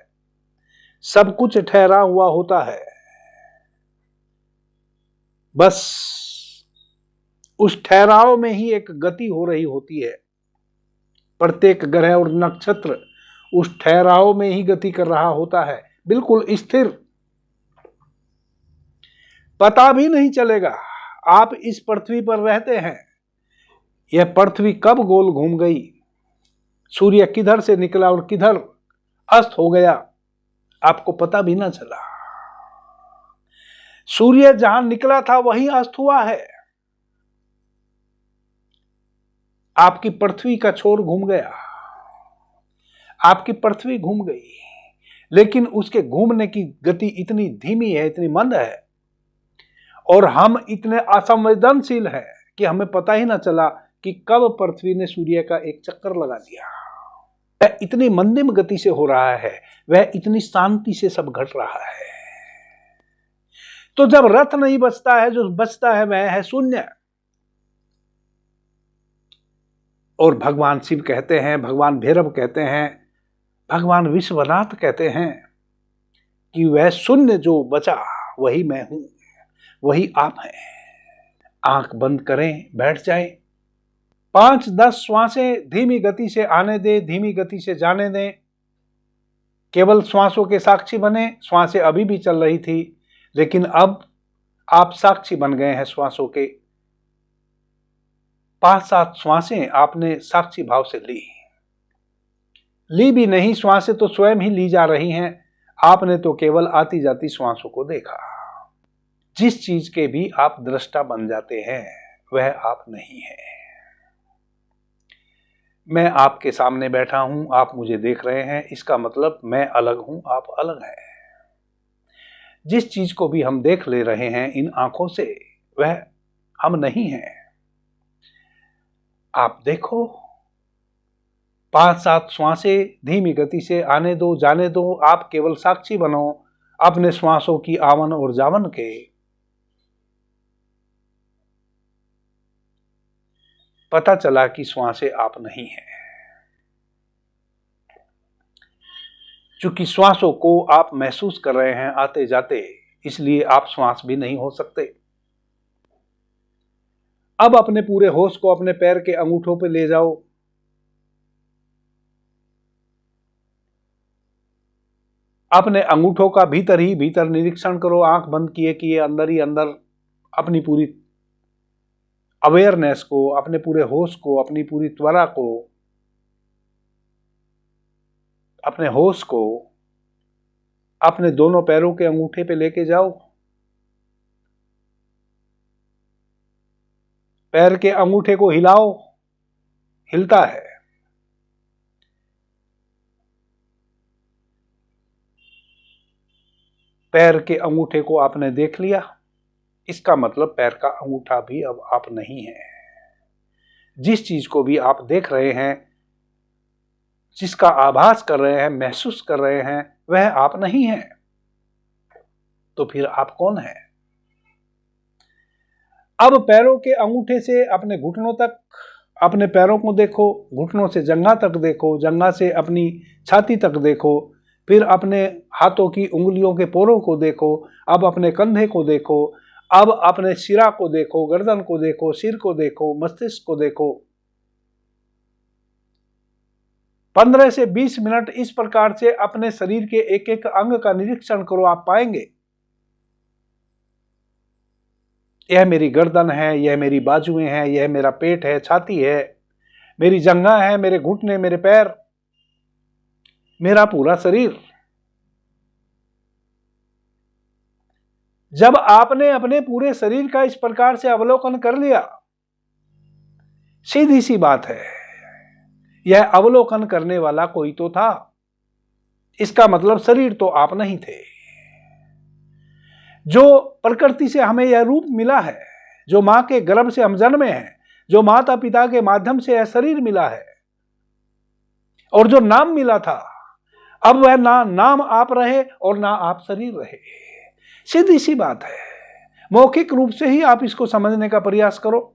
सब कुछ ठहरा हुआ होता है। बस उस ठहराव में ही एक गति हो रही होती है। प्रत्येक ग्रह और नक्षत्र उस ठहराव में ही गति कर रहा होता है, बिल्कुल स्थिर। पता भी नहीं चलेगा। आप इस पृथ्वी पर रहते हैं, यह पृथ्वी कब गोल घूम गई, सूर्य किधर से निकला और किधर अस्त हो गया, आपको पता भी ना चला। सूर्य जहां निकला था वहीं अस्त हुआ है। आपकी पृथ्वी का छोर घूम गया, आपकी पृथ्वी घूम गई, लेकिन उसके घूमने की गति इतनी धीमी है, इतनी मंद है, और हम इतने असंवेदनशील हैं कि हमें पता ही ना चला कि कब पृथ्वी ने सूर्य का एक चक्कर लगा दिया। वह इतनी मंदिम गति से हो रहा है, वह इतनी शांति से सब घट रहा है। तो जब रथ नहीं बचता है, जो बचता है वह है शून्य। और भगवान शिव कहते हैं, भगवान भैरव कहते हैं, भगवान विश्वनाथ कहते हैं कि वह शून्य जो बचा वही मैं हूं, वही आप हैं। आंख बंद करें, बैठ जाएं, 5-10 श्वासें धीमी गति से आने दें, धीमी गति से जाने दें। केवल श्वासों के साक्षी बने। श्वासें अभी भी चल रही थी, लेकिन अब आप साक्षी बन गए हैं श्वासों के। 5-7 श्वासें आपने साक्षी भाव से ली भी नहीं, श्वासें तो स्वयं ही ली जा रही हैं। आपने तो केवल आती जाती श्वासों को देखा। जिस चीज के भी आप दृष्टा बन जाते हैं वह आप नहीं है। मैं आपके सामने बैठा हूं, आप मुझे देख रहे हैं, इसका मतलब मैं अलग हूं, आप अलग हैं। जिस चीज को भी हम देख ले रहे हैं इन आंखों से, वह हम नहीं हैं। आप देखो, 5-7 श्वासें धीमी गति से आने दो, जाने दो। आप केवल साक्षी बनो अपने श्वासों की आवन और जावन के। पता चला कि श्वासें आप नहीं हैं। चूंकि श्वासों को आप महसूस कर रहे हैं आते जाते, इसलिए आप श्वास भी नहीं हो सकते। अब अपने पूरे होश को अपने पैर के अंगूठों पे ले जाओ। अपने अंगूठों का भीतर ही भीतर निरीक्षण करो, आंख बंद किए किए अंदर ही अंदर अपनी पूरी अवेयरनेस को, अपने पूरे होश को, अपनी पूरी त्वरा को, अपने होश को अपने दोनों पैरों के अंगूठे पे लेके जाओ। पैर के अंगूठे को हिलाओ, हिलता है। पैर के अंगूठे को आपने देख लिया, इसका मतलब पैर का अंगूठा भी अब आप नहीं है। जिस चीज को भी आप देख रहे हैं, जिसका आभास कर रहे हैं, महसूस कर रहे हैं, वह आप नहीं है। तो फिर आप कौन है? अब पैरों के अंगूठे से अपने घुटनों तक अपने पैरों को देखो, घुटनों से जंघा तक देखो, जंघा से अपनी छाती तक देखो, फिर अपने हाथों की उंगलियों के पोरों को देखो, अब अपने कंधे को देखो, अब अपने सिरा को देखो, गर्दन को देखो, सिर को देखो, मस्तिष्क को देखो। 15 से 20 मिनट इस प्रकार से अपने शरीर के एक एक अंग का निरीक्षण करो। आप पाएंगे यह मेरी गर्दन है, यह मेरी बाजुएं हैं, यह मेरा पेट है, छाती है, मेरी जंघा है, मेरे घुटने, मेरे पैर, मेरा पूरा शरीर। जब आपने अपने पूरे शरीर का इस प्रकार से अवलोकन कर लिया, सीधी सी बात है, यह अवलोकन करने वाला कोई तो था। इसका मतलब शरीर तो आप नहीं थे। जो प्रकृति से हमें यह रूप मिला है, जो मां के गर्भ से हम जन्मे हैं, जो माता पिता के माध्यम से यह शरीर मिला है, और जो नाम मिला था, अब वह ना नाम आप रहे और ना आप शरीर रहे। सीधी सी बात है। मौखिक रूप से ही आप इसको समझने का प्रयास करो।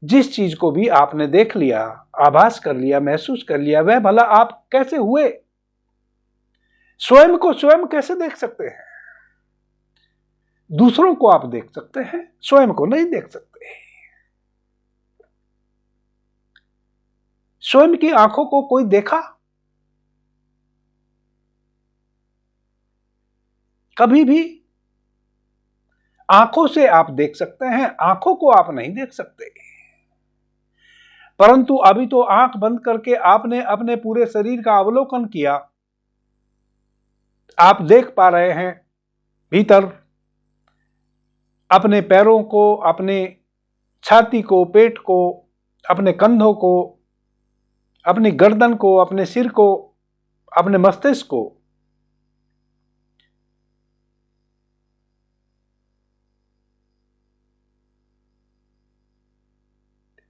जिस चीज को भी आपने देख लिया, आभास कर लिया, महसूस कर लिया, वह भला आप कैसे हुए? स्वयं को स्वयं कैसे देख सकते हैं? दूसरों को आप देख सकते हैं, स्वयं को नहीं देख सकते। स्वयं की आंखों को कोई देखा? कभी भी? आंखों से आप देख सकते हैं, आंखों को आप नहीं देख सकते। परंतु अभी तो आंख बंद करके आपने अपने पूरे शरीर का अवलोकन किया। आप देख पा रहे हैं भीतर अपने पैरों को, अपने छाती को, पेट को, अपने कंधों को, अपनी गर्दन को, अपने सिर को, अपने मस्तिष्क को।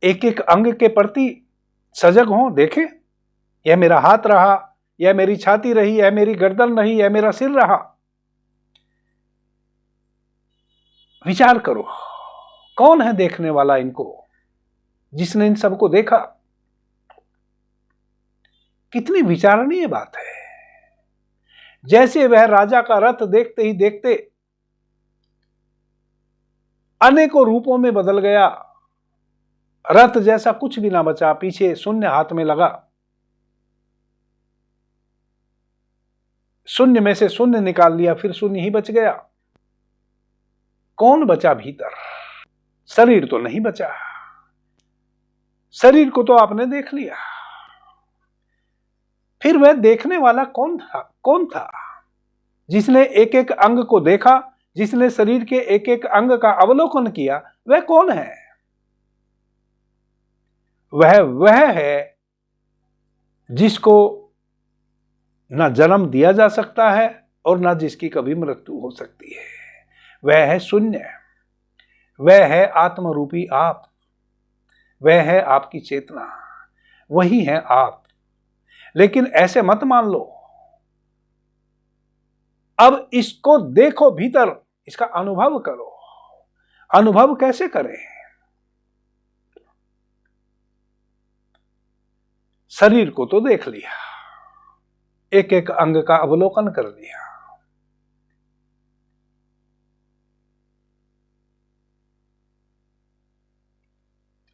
एक एक अंग के प्रति सजग हो, देखें, यह मेरा हाथ रहा, यह मेरी छाती रही, यह मेरी गर्दन रही, यह मेरा सिर रहा। विचार करो, कौन है देखने वाला इनको, जिसने इन सबको देखा? कितनी विचारणीय बात है। जैसे वह राजा का रथ देखते ही देखते अनेकों रूपों में बदल गया, रथ जैसा कुछ भी ना बचा, पीछे शून्य हाथ में लगा। शून्य में से शून्य निकाल लिया, फिर शून्य ही बच गया। कौन बचा भीतर? शरीर तो नहीं बचा। शरीर को तो आपने देख लिया, फिर वह देखने वाला कौन था? कौन था जिसने एक एक अंग को देखा, जिसने शरीर के एक एक अंग का अवलोकन किया? वह कौन है? वह है जिसको ना जन्म दिया जा सकता है और ना जिसकी कभी मृत्यु हो सकती है। वह है शून्य, वह है आत्मरूपी आप, वह है आपकी चेतना, वही है आप। लेकिन ऐसे मत मान लो। अब इसको देखो भीतर, इसका अनुभव करो। अनुभव कैसे करें? शरीर को तो देख लिया, एक एक अंग का अवलोकन कर लिया,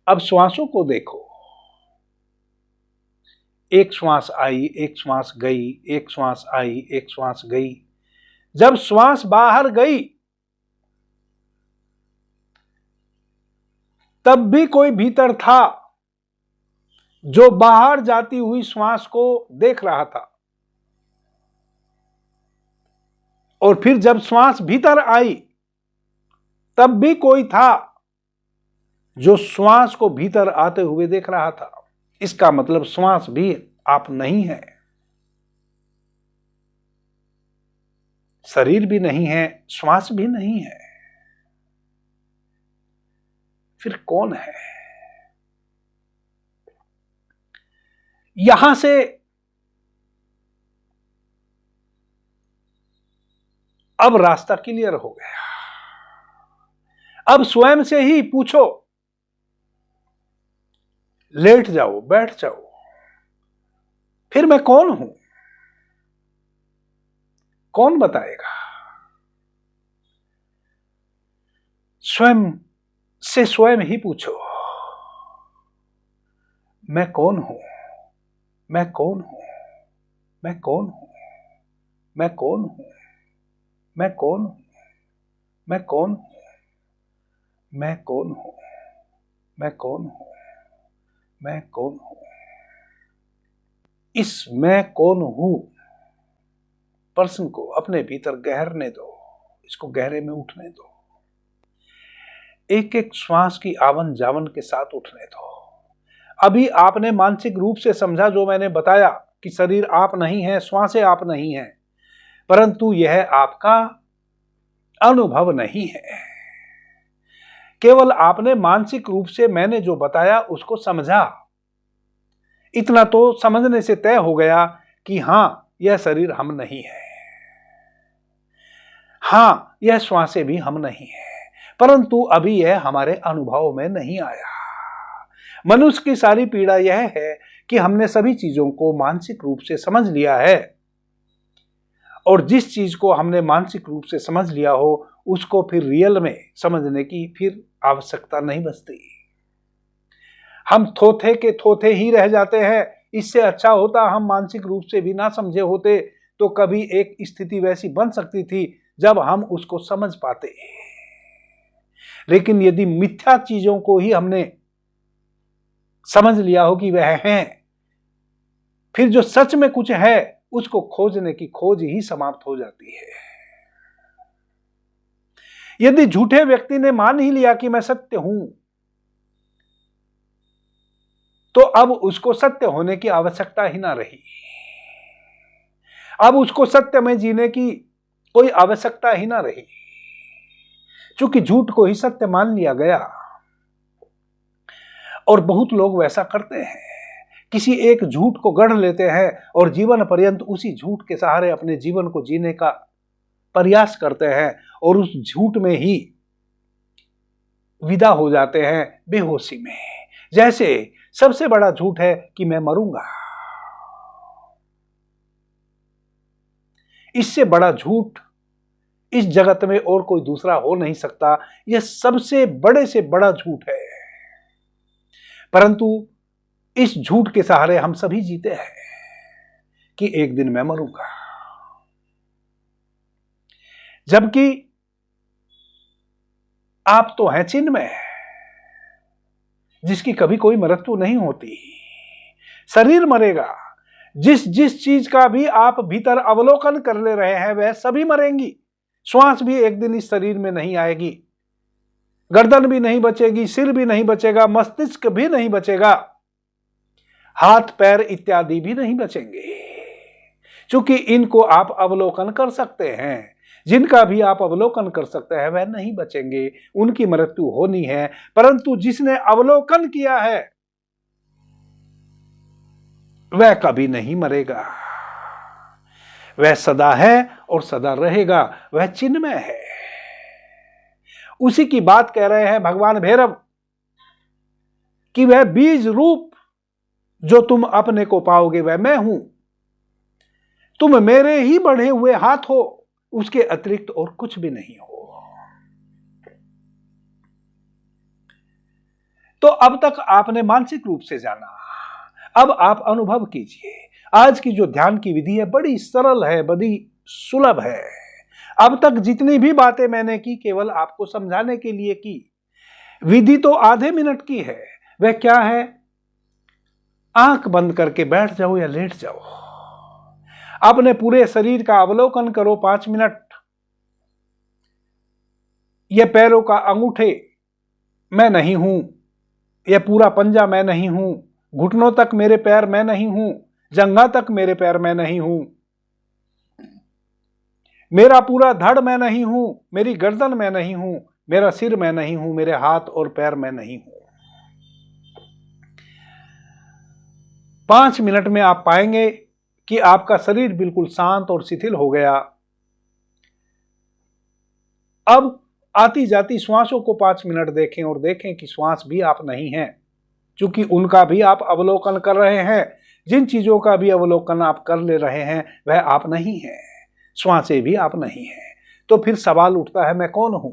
अब श्वासों को देखो। एक श्वास आई, एक श्वास गई, एक श्वास आई, एक श्वास गई। जब श्वास बाहर गई तब भी कोई भीतर था जो बाहर जाती हुई श्वास को देख रहा था, और फिर जब श्वास भीतर आई तब भी कोई था जो श्वास को भीतर आते हुए देख रहा था। इसका मतलब श्वास भी आप नहीं है, शरीर भी नहीं है, श्वास भी नहीं है। फिर कौन है? यहां से अब रास्ता क्लियर हो गया। अब स्वयं से ही पूछो, लेट जाओ, बैठ जाओ, फिर मैं कौन हूं? कौन बताएगा? स्वयं से स्वयं ही पूछो, मैं कौन हूं? मैं कौन हूं? मैं कौन हूं? मैं कौन हूं? मैं कौन हूं? मैं कौन हूं? मैं कौन हूं? मैं कौन हूं? मैं कौन हूं? इस मैं कौन हूं प्रश्न को अपने भीतर गहरने दो, इसको गहरे में उठने दो, एक एक श्वास की आवन जावन के साथ उठने दो। अभी आपने मानसिक रूप से समझा जो मैंने बताया कि शरीर आप नहीं है, श्वासें आप नहीं है, परंतु यह आपका अनुभव नहीं है। केवल आपने मानसिक रूप से मैंने जो बताया उसको समझा। इतना तो समझने से तय हो गया कि हां, यह शरीर हम नहीं है, हां, यह श्वासें भी हम नहीं है, परंतु अभी यह हमारे अनुभव में नहीं आया। मनुष्य की सारी पीड़ा यह है कि हमने सभी चीजों को मानसिक रूप से समझ लिया है, और जिस चीज को हमने मानसिक रूप से समझ लिया हो उसको फिर रियल में समझने की फिर आवश्यकता नहीं बचती। हम थोथे के थोथे ही रह जाते हैं। इससे अच्छा होता हम मानसिक रूप से भी ना समझे होते, तो कभी एक स्थिति वैसी बन सकती थी जब हम उसको समझ पाते। लेकिन यदि मिथ्या चीजों को ही हमने समझ लिया हो कि वह है, फिर जो सच में कुछ है उसको खोजने की खोज ही समाप्त हो जाती है। यदि झूठे व्यक्ति ने मान ही लिया कि मैं सत्य हूं, तो अब उसको सत्य होने की आवश्यकता ही ना रही। अब उसको सत्य में जीने की कोई आवश्यकता ही ना रही, क्योंकि झूठ को ही सत्य मान लिया गया। और बहुत लोग वैसा करते हैं, किसी एक झूठ को गढ़ लेते हैं और जीवन पर्यंत उसी झूठ के सहारे अपने जीवन को जीने का प्रयास करते हैं, और उस झूठ में ही विदा हो जाते हैं बेहोशी में। जैसे सबसे बड़ा झूठ है कि मैं मरूंगा। इससे बड़ा झूठ इस जगत में और कोई दूसरा हो नहीं सकता। यह सबसे बड़े से बड़ा झूठ है, परंतु इस झूठ के सहारे हम सभी जीते हैं कि एक दिन मैं मरूंगा। जबकि आप तो हैं चिन्मय, जिसकी कभी कोई मृत्यु नहीं होती। शरीर मरेगा, जिस जिस चीज का भी आप भीतर अवलोकन कर ले रहे हैं वह सभी मरेंगी। श्वास भी एक दिन इस शरीर में नहीं आएगी, गर्दन भी नहीं बचेगी, सिर भी नहीं बचेगा, मस्तिष्क भी नहीं बचेगा, हाथ पैर इत्यादि भी नहीं बचेंगे, क्योंकि इनको आप अवलोकन कर सकते हैं। जिनका भी आप अवलोकन कर सकते हैं वह नहीं बचेंगे, उनकी मृत्यु होनी है। परंतु जिसने अवलोकन किया है वह कभी नहीं मरेगा, वह सदा है और सदा रहेगा, वह चिन्मय है। उसी की बात कह रहे हैं भगवान भैरव कि वह बीज रूप जो तुम अपने को पाओगे वह मैं हूं। तुम मेरे ही बढ़े हुए हाथ हो, उसके अतिरिक्त और कुछ भी नहीं हो। तो अब तक आपने मानसिक रूप से जाना, अब आप अनुभव कीजिए। आज की जो ध्यान की विधि है बड़ी सरल है, बड़ी सुलभ है। अब तक जितनी भी बातें मैंने की केवल आपको समझाने के लिए की। विधि तो आधे मिनट की है। वह क्या है? आंख बंद करके बैठ जाओ या लेट जाओ, अपने पूरे शरीर का अवलोकन करो 5 मिनट। यह पैरों का अंगूठे मैं नहीं हूं, यह पूरा पंजा मैं नहीं हूं, घुटनों तक मेरे पैर मैं नहीं हूं, जंघा तक मेरे पैर मैं नहीं हूं, मेरा पूरा धड़ मैं नहीं हूं, मेरी गर्दन मैं नहीं हूं, मेरा सिर मैं नहीं हूं, मेरे हाथ और पैर मैं नहीं हूं। 5 मिनट में आप पाएंगे कि आपका शरीर बिल्कुल शांत और शिथिल हो गया। अब आती जाती श्वासों को 5 मिनट देखें और देखें कि श्वास भी आप नहीं हैं, क्योंकि उनका भी आप अवलोकन कर रहे हैं। जिन चीजों का भी अवलोकन आप कर ले रहे हैं वह आप नहीं हैं, श्वासें भी आप नहीं हैं। तो फिर सवाल उठता है मैं कौन हूं?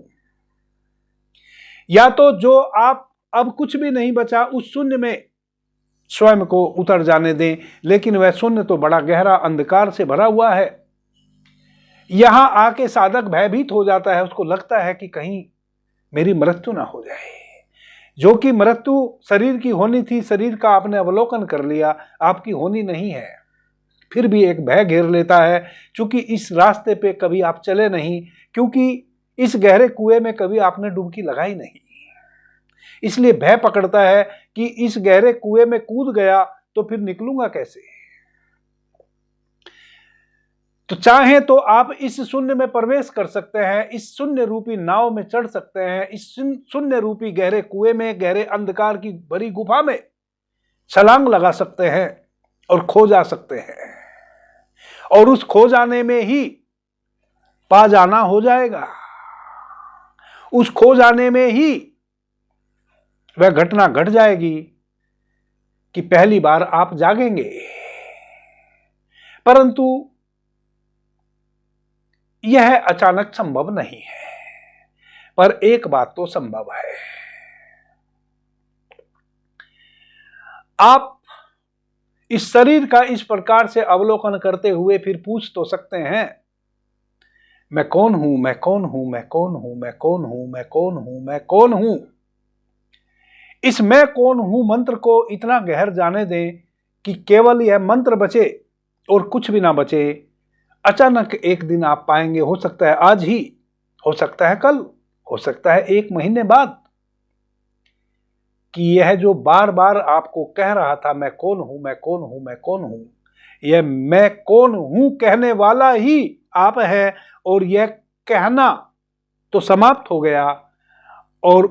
या तो जो आप अब कुछ भी नहीं बचा उस शून्य में स्वयं को उतर जाने दें, लेकिन वह शून्य तो बड़ा गहरा अंधकार से भरा हुआ है। यहां आके साधक भयभीत हो जाता है, उसको लगता है कि कहीं मेरी मृत्यु ना हो जाए। जो कि मृत्यु शरीर की होनी थी, शरीर का आपने अवलोकन कर लिया, आपकी होनी नहीं है। फिर भी एक भय घेर लेता है, क्योंकि इस रास्ते पे कभी आप चले नहीं, क्योंकि इस गहरे कुएं में कभी आपने डुबकी लगाई नहीं। इसलिए भय पकड़ता है कि इस गहरे कुएं में कूद गया तो फिर निकलूंगा कैसे। तो चाहे तो आप इस शून्य में प्रवेश कर सकते हैं, इस शून्य रूपी नाव में चढ़ सकते हैं, इस शून्य रूपी गहरे कुएं में, गहरे अंधकार की भरी गुफा में छलांग लगा सकते हैं और खो जा सकते हैं। और उस खो जाने में ही पा जाना हो जाएगा। उस खो जाने में ही वह घटना घट जाएगी कि पहली बार आप जागेंगे। परंतु यह अचानक संभव नहीं है, पर एक बात तो संभव है। आप इस शरीर का इस प्रकार से अवलोकन करते हुए फिर पूछ तो सकते हैं मैं कौन हूं, मैं कौन हूं, मैं कौन हूं, मैं कौन हूं, मैं कौन हूं, मैं कौन हूं। इस मैं कौन हूं मंत्र को इतना गहर जाने दें कि केवल यह मंत्र बचे और कुछ भी ना बचे। अचानक एक दिन आप पाएंगे, हो सकता है आज ही, हो सकता है कल, हो सकता है 1 महीने बाद, कि यह जो बार बार आपको कह रहा था मैं कौन हूं, मैं कौन हूं, मैं कौन हूं, यह मैं कौन हूं कहने वाला ही आप है। और यह कहना तो समाप्त हो गया और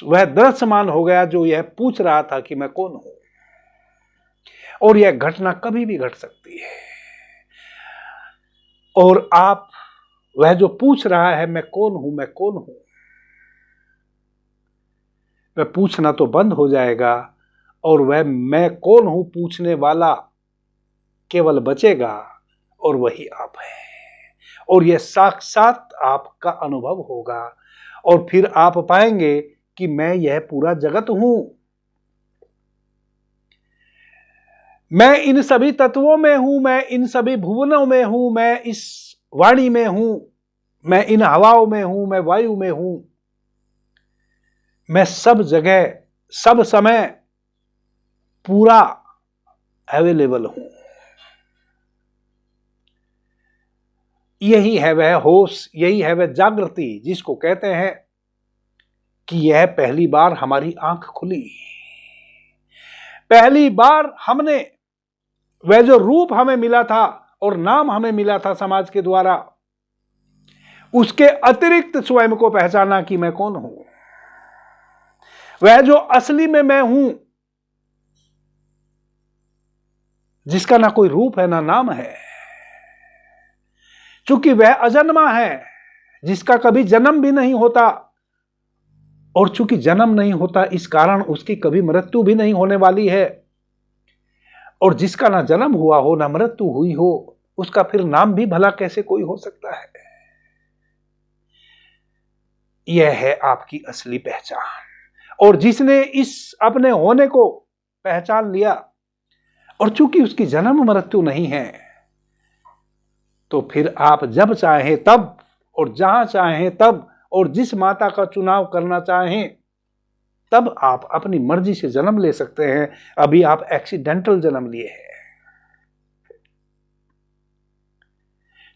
वह दृश्यमान हो गया जो यह पूछ रहा था कि मैं कौन हूं। और यह घटना कभी भी घट सकती है। और आप, वह जो पूछ रहा है मैं कौन हूं, मैं कौन हूं, वह पूछना तो बंद हो जाएगा और वह मैं कौन हूं पूछने वाला केवल बचेगा और वही आप है। और यह साक्षात आपका अनुभव होगा और फिर आप पाएंगे कि मैं यह पूरा जगत हूं। मैं इन सभी तत्वों में हूं, मैं इन सभी भुवनों में हूं, मैं इस वाणी में हूं, मैं इन हवाओं में हूं, मैं वायु में हूं, मैं सब जगह सब समय पूरा अवेलेबल हूं। यही है वह होश, यही है वह जागृति जिसको कहते हैं कि यह पहली बार हमारी आंख खुली। पहली बार हमने वह जो रूप हमें मिला था और नाम हमें मिला था समाज के द्वारा, उसके अतिरिक्त स्वयं को पहचाना कि मैं कौन हूं। वह जो असली में मैं हूं, जिसका ना कोई रूप है ना नाम है, चूंकि वह अजन्मा है, जिसका कभी जन्म भी नहीं होता, और चूंकि जन्म नहीं होता इस कारण उसकी कभी मृत्यु भी नहीं होने वाली है, और जिसका ना जन्म हुआ हो ना मृत्यु हुई हो, उसका फिर नाम भी भला कैसे कोई हो सकता है। यह है आपकी असली पहचान। और जिसने इस अपने होने को पहचान लिया, और चूंकि उसकी जन्म मृत्यु नहीं है, तो फिर आप जब चाहें तब और जहां चाहें तब और जिस माता का चुनाव करना चाहें तब आप अपनी मर्जी से जन्म ले सकते हैं। अभी आप एक्सीडेंटल जन्म लिए हैं,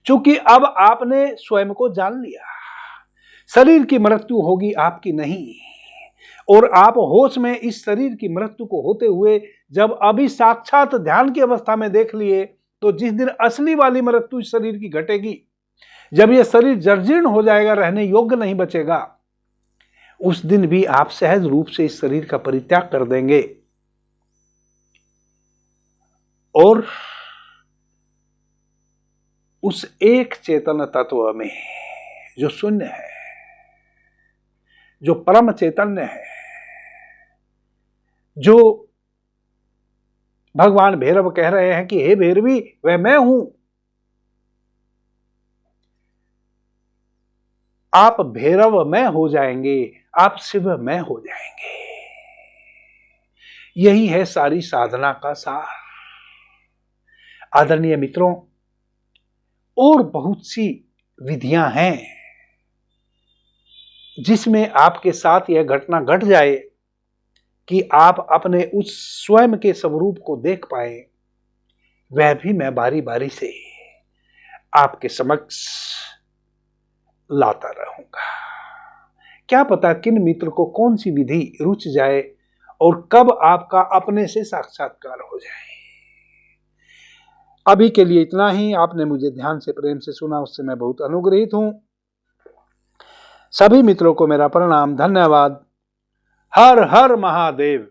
चूंकि अब आपने स्वयं को जान लिया। शरीर की मृत्यु होगी, आपकी नहीं। और आप होश में इस शरीर की मृत्यु को होते हुए जब अभी साक्षात ध्यान की अवस्था में देख लिए, तो जिस दिन असली वाली मृत्यु इस शरीर की घटेगी, जब यह शरीर जर्जीर्ण हो जाएगा, रहने योग्य नहीं बचेगा, उस दिन भी आप सहज रूप से इस शरीर का परित्याग कर देंगे और उस एक चेतन तत्व में जो शून्य है, जो परम चैतन्य है, जो भगवान भैरव कह रहे हैं कि हे भैरवी, वह मैं हूं, आप भैरव मैं हो जाएंगे, आप शिव मैं हो जाएंगे। यही है सारी साधना का सार। आदरणीय मित्रों, और बहुत सी विधियां हैं जिसमें आपके साथ यह घटना घट जाए कि आप अपने उस स्वयं के स्वरूप को देख पाए, वह भी मैं बारी बारी से आपके समक्ष लाता रहूंगा। क्या पता किन मित्र को कौन सी विधि रुच जाए और कब आपका अपने से साक्षात्कार हो जाए। अभी के लिए इतना ही। आपने मुझे ध्यान से प्रेम से सुना, उससे मैं बहुत अनुग्रहित हूं। सभी मित्रों को मेरा प्रणाम, धन्यवाद। हर हर महादेव।